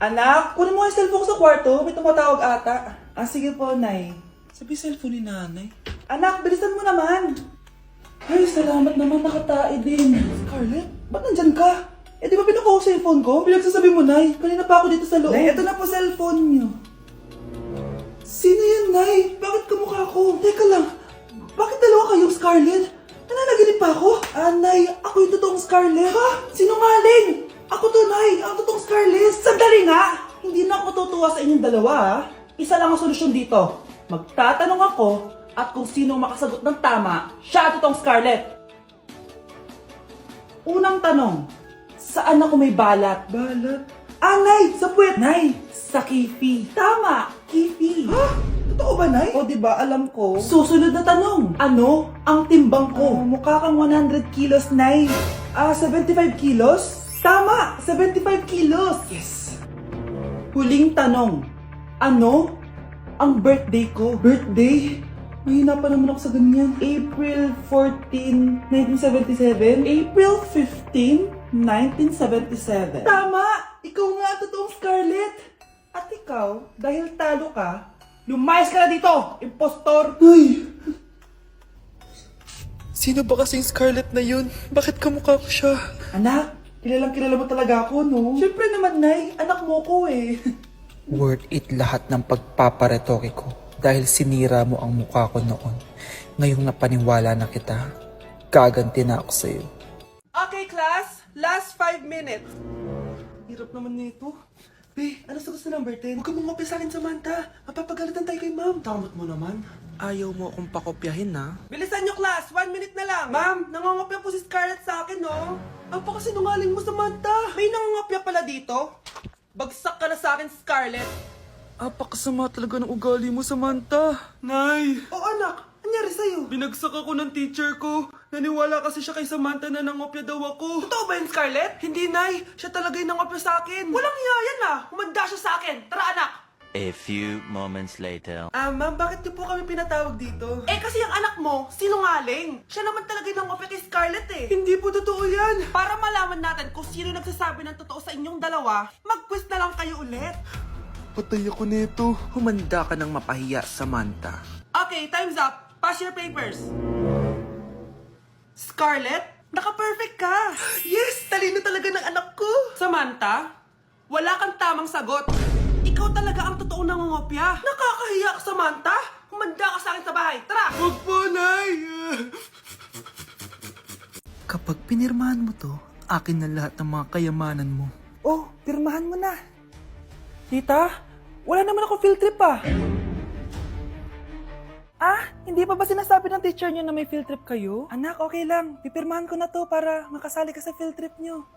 Anak, kunin mo yung cellphone ko sa kwarto. May tumatawag ata. Ah, sige po, Nay. Sabi cellphone ni nanay. Anak, bilisan mo naman. Ay, salamat naman, nakatae din. Scarlett, ba't nandyan ka? Eh, di ba pinukuha ko sa cellphone ko? Pinagsasabi mo, Nay. Kanina pa ako dito sa loob. Nay, eto na po cellphone niyo. Sino yan, Nay? Bakit kamukha ko? Teka lang, bakit dalawa kayong Scarlett? Nananaginip pa ako? Ah, Nay, ako yung totoong Scarlett. Ha? Sinungaling! Ako to, Nay! Ang totoong Scarlett! Sandali nga! Hindi na ako tutuwa sa inyong dalawa, ha? Isa lang ang solusyon dito. Magtatanong ako at kung sino ang makasagot ng tama, siya ang totoong Scarlett. Unang tanong, saan ako may balat? Balat? Ah, Nay! Sa puwet! Nay! Sa kipi. Tama! Kipi. Ha? Totoo ba, Nay? O, diba? Alam ko. Susunod na tanong. Ano ang timbang ko? Mukha kang 100 kilos, Nay. 75 kilos? Tama! 75 kilos! Yes! Huling tanong. Ano ang birthday ko? Birthday? Mahina pa naman ako sa ganyan. April 14, 1977? April 15, 1977. Tama! Ikaw nga ang totoong Scarlett! At ikaw, dahil talo ka, lumayas ka na dito! Impostor! Ay! Sino ba kasing Scarlett na yun? Bakit kamukha ko siya? Anak, kilalang kilala mo talaga ako, no? Siyempre naman, Nay. Anak mo ko eh. Worth it lahat ng pagpaparetoke ko dahil sinira mo ang mukha ko noon. Ngayong napaniwala na kita, gaganti na ako sa'yo. Okay, class. Last 5 minutes. Hirap naman nito. Be, ano sa gusto number 10? Huwag ka mong sa akin, Samantha. Mapapagalitan tayo kay ma'am. Tamot mo naman. Ayaw mo akong pakopyahin, ha? Bilisan nyo, class. 1 minute na lang. Ma'am, nangangopya po si Scarlett sa akin, no? Ang pakasinungaling mo, Samantha. May nangangopya pala dito. Bagsak ka na sa akin, Scarlett. Apakasama talaga ng ugali mo, Samantha. Nay! O anak, anyari sa'yo? Binagsak ako ng teacher ko. Naniwala kasi siya kay Samantha na nangopya daw ako. Totoo ba yun, Scarlett? Hindi, Nay. Siya talaga yung nangopya sa akin. Walang hiya yan ah. Humanda siya sa akin. Tara, anak. A few moments later. Ma'am, bakit niyo po kami pinatawag dito? Eh, kasi ang anak mo, sinungaling. Siya naman talaga yung opya kay Scarlett eh. Hindi po totoo yan. Para malaman natin kung sino nagsasabi ng totoo sa inyong dalawa, mag-quiz na lang kayo ulit. Patay ako nito. Humanda ka ng mapahiya, Samantha. Okay, time's up. Pass your papers. Scarlett, naka-perfect ka. Yes, talino talaga ng anak ko. Samantha, wala kang tamang sagot. Ikaw talaga ang totoong nangungopya. Nakakahiya ka, Samantha. Humanda ka sa akin sa bahay. Tara! Huwag po, Nay. Kapag pinirmahan mo to, akin na lahat ng mga kayamanan mo. Oh, pirmahan mo na. Tita, wala naman ako field trip ah. Ah, hindi pa ba sinasabi ng teacher niyo na may field trip kayo? Anak, okay lang. Pipirmahan ko na to para makasali ka sa field trip niyo.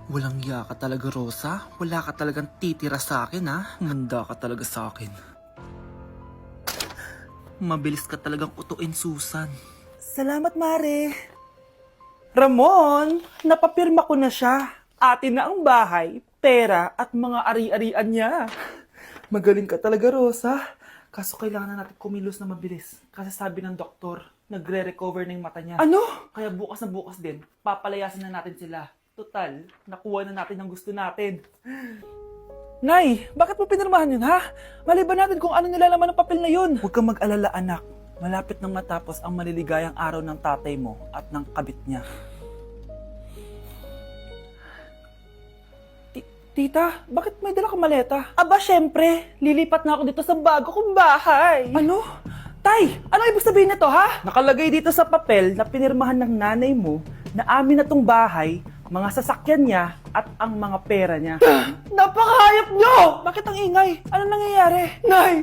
Walang iya ka talaga, Rosa. Wala ka talagang titira sa akin, ha? Humanda ka talaga sa akin. Mabilis ka talagang utuin, Susan. Salamat, Mare. Ramon, napapirma ko na siya. Atin na ang bahay, pera at mga ari-arian niya. Magaling ka talaga, Rosa. Kaso kailangan na natin kumilos na mabilis. Kasi sabi ng doktor, nagre-recover na yung mata niya. Ano? Kaya bukas na bukas din, papalayasin na natin sila. Total, nakuha na natin ang gusto natin. Nay, bakit mo pinirmahan yun, ha? Maliban natin kung ano nilalaman ng papel na yun. Huwag kang mag-alala, anak. Malapit nang matapos ang maliligayang araw ng tatay mo at ng kabit niya. Tita, bakit may dala kang maleta? Aba, syempre. Lilipat na ako dito sa bago kong bahay. Ano? Tay, ano ibig sabihin nito, ha? Nakalagay dito sa papel na pinirmahan ng nanay mo na amin na tong bahay, mga sasakyan niya at ang mga pera niya. Napakahayop nyo! Bakit ang ingay? Ano nangyayari? Nay,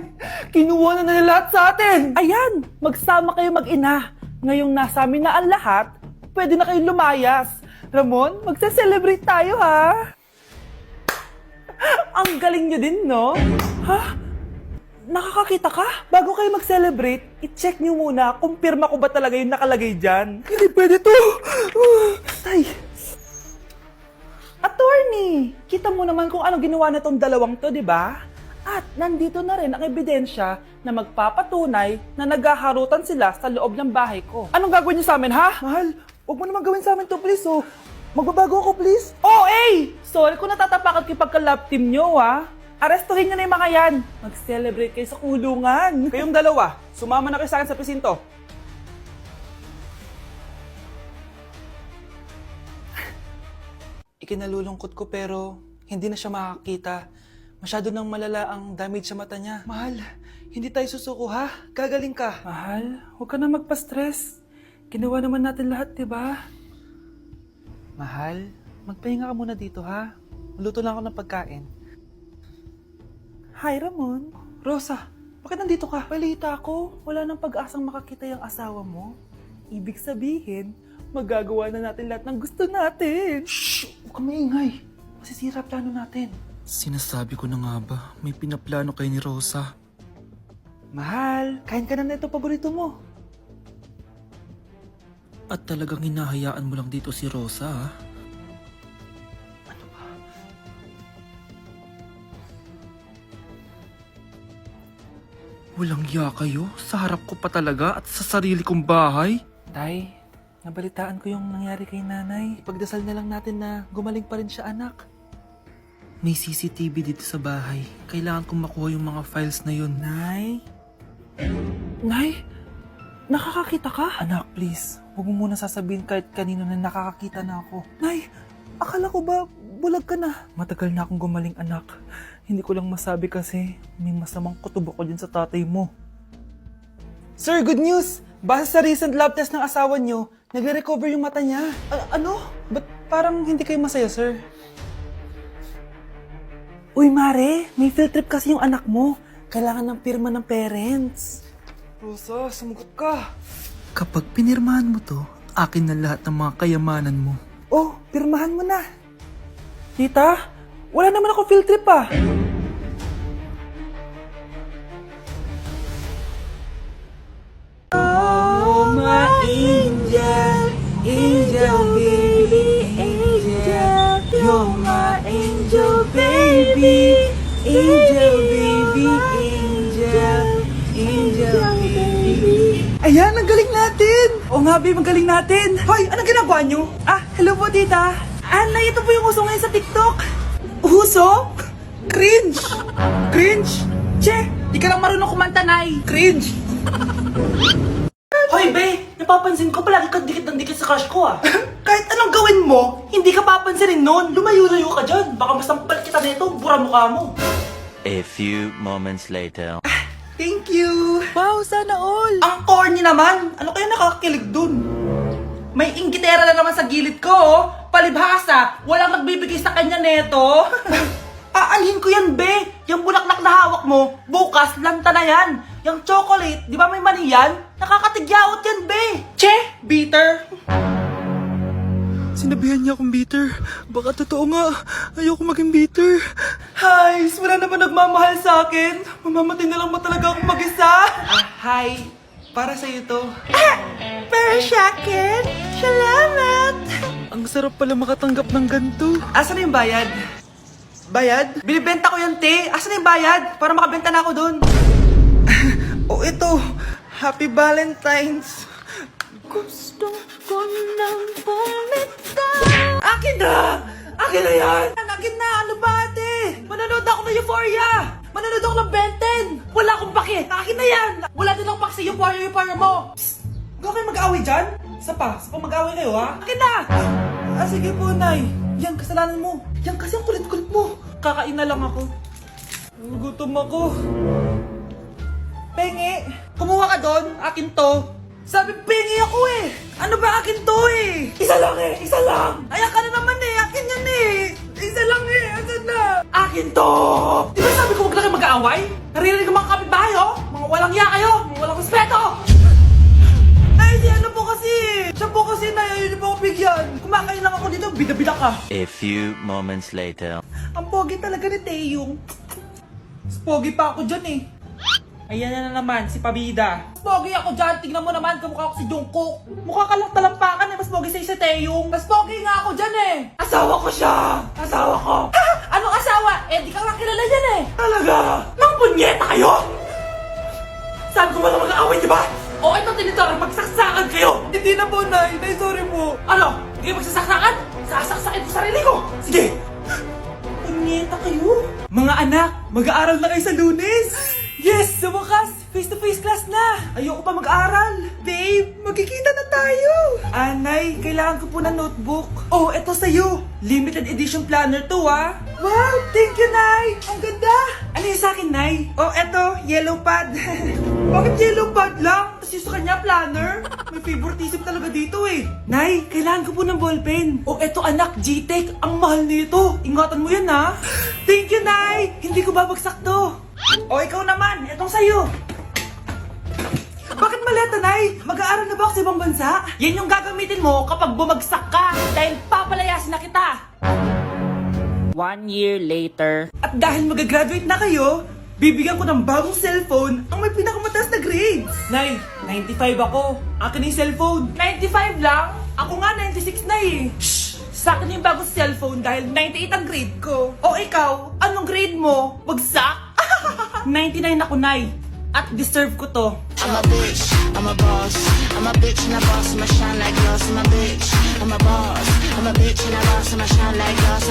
kinuha na nila lahat sa atin! Ayan, magsama kayo mag-ina. Ngayong nasa amin na ang lahat, pwede na kayong lumayas. Ramon, magse-celebrate tayo, ha? Ang galing nyo din, no? Ha? Nakakakita ka? Bago kayo mag-celebrate, i-check nyo muna kung pirma ko ba talaga yung nakalagay dyan. Hindi pwede to! Tay! Attorney! Kita mo naman kung anong ginawa na tong dalawang to, di ba? At nandito na rin ang ebidensya na magpapatunay na naghaharutan sila sa loob ng bahay ko. Anong gagawin niyo sa amin, ha? Mahal, huwag mo naman gawin sa amin to, please, oh. Magbabago ako, please. Oh, hey! Sorry kung natatapakan kayo pagka-love team nyo, ha? Arestuhin nyo na yung mga yan. Mag-celebrate kayo sa kulungan. Kayong dalawa, sumama na kayo sa akin sa presinto. Ikinalulungkot ko pero hindi na siya makakita. Masyado nang malala ang damage sa mata niya. Mahal, hindi tayo susuko ha? Gagaling ka. Mahal, huwag ka na magpa-stress. Ginawa naman natin lahat, di ba? Mahal, magpahinga ka muna dito ha? Maluto lang ako ng pagkain. Hi, Ramon. Rosa, bakit nandito ka? Balita ko, wala nang pag-asang makakita yung asawa mo. Ibig sabihin, magagawa na natin lahat ng gusto natin. Shh! Huwag kang maingay. Masisira plano natin. Sinasabi ko na nga ba, may pinaplano kay ni Rosa. Mahal, kain ka na nito paborito mo. At talagang hinahayaan mo lang dito si Rosa, ha? Walang iya kayo? Sa harap ko pa talaga at sa sarili kong bahay? Tay, nabalitaan ko yung nangyari kay nanay. Ipagdasal na lang natin na gumaling pa rin siya, anak. May CCTV dito sa bahay. Kailangan kong makuha yung mga files na yun. Nay? Nay? Nakakakita ka? Anak, please. Huwag mo muna sasabihin kahit kanino na nakakakita na ako. Nay, akala ko ba bulag ka na? Matagal na akong gumaling, anak. Hindi ko lang masabi kasi may masamang kutubo ko dyan sa tatay mo. Sir, good news! Base sa recent lab test ng asawa niyo, nagre-recover yung mata niya. Ano? Ba't parang hindi kayo masaya, sir? Uy, Mare, may field trip kasi yung anak mo. Kailangan ng pirma ng parents. Rosa, sumagot ka. Kapag pinirmahan mo to, akin na lahat ng mga kayamanan mo. Oh, pirmahan mo na. Tita, wala naman ako field trip ah. Oh, my angel, angel baby, angel. You're my angel baby, angel baby, angel, angel baby. Ayan, ang galing natin! Oo nga, babe, ang galing natin! Hoy, anong ginagawa nyo? Ah, hello po, tita! Anay, ito po yung uso ngayon sa TikTok! Uso? Cringe! Cringe? Che, di ka lang marunong kumanta, Nay! Cringe! Hoy, be! Napapansin ko palagi kang dikit ng dikit sa crush ko, ah! Kahit anong gawin mo, hindi ka papansinin nun! Lumayo-layo ka dyan! Baka masampal kita nito, bura mukha mo! A few moments later. Thank you! Wow, sana all! Ang corny naman! Ano kaya nakakakilig dun? May inggitera na naman sa gilid ko, oh. Palibhasa, walang nagbibigay sa kanya neto. Aanhin ko yan, be. Yung bulaklak na hawak mo, bukas, lanta na yan. Yung chocolate, di ba may mani yan? Nakakatigyawat yan, be. Che, bitter. Sinabihan niya akong bitter. Baka totoo nga. Ayoko maging bitter. Hi, wala naman nagmamahal sa akin. Mamamatay na lang ba talaga akong mag-isa? Hi, para sa'yo to. Para sa akin? Salamat! Ang sarap pala makatanggap ng ganito. Asan na yung bayad? Bayad? Binibenta ko yan, te. Asan na yung bayad? Para makabenta na ako dun. Oh, ito. Happy Valentine's. Gusto ko nang bumitaw. Akin na! Akin na yan! Akin na! Ano ba, ate? Manonood ako ng Euphoria! Manonood ako ng Ben 10! Wala akong pake! Akin na yan! Wala din akong pake sa Euphoria mo! Psst! Huwag kayo mag-away dyan? Isa pa mag-away kayo, ha? Akin na! Ah, sige po, Nay. Yan, kasalanan mo. Yan kasi ang kulit-kulit mo. Kakain na lang ako. Gutom ako. Pengi! Kumuha ka doon! Akin to! Sabi, pengi ako eh! Ano ba akin to eh? Isa lang eh! Isa lang! Ayan ka na naman eh! Akin yan eh! Isa lang eh! Asan na? Akin to! Di ba sabi ko huwag lang kayo mag-aaway? Naririnig ang mga kapitbahay oh! Mga walang iya kayo! Mga walang respeto! Ay, si ano po kasi! Siya po kasi na yun po ako bigyan! Kumakain lang ako dito, bida-bida ka! A few moments later. Ang pogi talaga ni Taeyong. Mas pogi pa ako dyan eh. Ayan na naman, si Pabida. Mas pogi ako dyan, tignan mo naman, kamukha ko si Jungkook. Mukha ka lang talampakan eh, mas pogi sa'yo si Taeyong. Mas pogi nga ako dyan eh. Asawa ko siya! Asawa ko! Ha? Anong asawa? Eh, di ka nga kilala dyan eh. Talaga? Mga punyeta kayo? Sabi ko wala mag-aaway, di ba? O ito, tinitor, magsaksakan kayo! Hindi na po, Nay. Nay, sorry po. Ano? kayo magsasaksakan! Sasaksakin ko sarili ko! Sige! Punyeta kayo! Mga anak, mag-aaral na kayo sa Lunes! Yes! Sa wakas! Face-to-face class na! Ayoko pa mag-aral! Babe, magkikita na tayo! Anay, kailangan ko po ng notebook. Oh, eto sa'yo! Limited edition planner to, ah! Wow! Thank you, Nay! Ang ganda! Ano yung sa'kin, Nay? Oh, eto, yellow pad. Bakit yellow pad lang? Tapos yung sa kanya, planner? May favoritism talaga dito eh. Nay, kailangan ko po ng ballpen. Oh, eto anak, G-Tech. Ang mahal nito. Ingatan mo yan, ha? Thank you, Nay! Hindi ko babagsak to. O, ikaw naman. Etong sa'yo. Bakit maleta, Nay? Mag-aaral na ba ako sa ibang bansa? Yan yung gagamitin mo kapag bumagsak ka. Dahil papalayasin na kita. 1 year later. At dahil mag-graduate na kayo, bibigyan ko ng bagong cellphone ang may pinakamataas na grades. Nay, 95 ako. Akin yung cellphone. 95 lang? Ako nga 96 na eh. Shh! Sa akin yung bagong cellphone dahil 98 ang grade ko. O ikaw, anong grade mo? Bagsak? 99 ako, Nay. At deserve ko to. I'm a bitch, I'm a boss. I'm a bitch and a boss, I'ma shine like glass. I'm a bitch, I'm a boss. I'm a bitch and a boss, I'ma shine like glass.